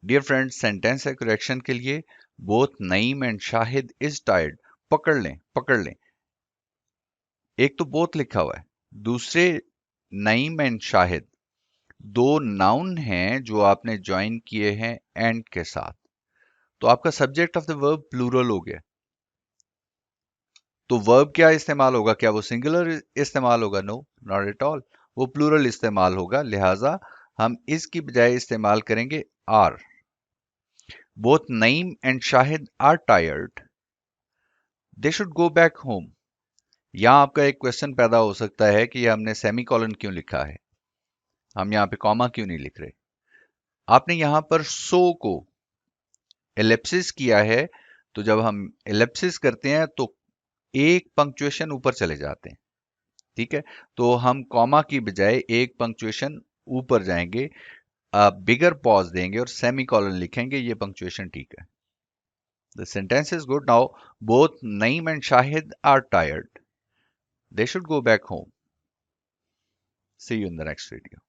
Dear friends, sentence है correction के लिए both Naeem and Shahid is tired. पकड़ लें। एक तो बोथ लिखा हुआ है, दूसरे नईम एंड शाहिद, दो नाउन हैं जो आपने ज्वाइन किए हैं एंड के साथ, तो आपका subject of the verb plural हो गया। तो वर्ब क्या इस्तेमाल होगा? क्या वो सिंगुलर इस्तेमाल होगा? नो, नॉट एट ऑल, वो प्लूरल इस्तेमाल होगा। लिहाजा हम इसकी बजाय इस्तेमाल करेंगे are. Both Naeem and Shahid are tired, they should go back home. यहां आपका एक क्वेश्चन पैदा हो सकता है कि हमने सेमी कॉलन क्यों लिखा है, हम यहां पे कॉमा क्यों नहीं लिख रहे। आपने यहां पर सो को एलिप्सिस किया है, तो जब हम एलिप्सिस करते हैं तो एक पंक्चुएशन ऊपर चले जाते हैं, ठीक है। तो हम कॉमा की बजाय एक पंक्चुएशन ऊपर जाएंगे, बिगर पॉज देंगे और सेमी कॉलन लिखेंगे, ये पंक्चुएशन ठीक है। The sentence is good now. Both Naeem and Shahid are tired, they should go back home. See you in the next video.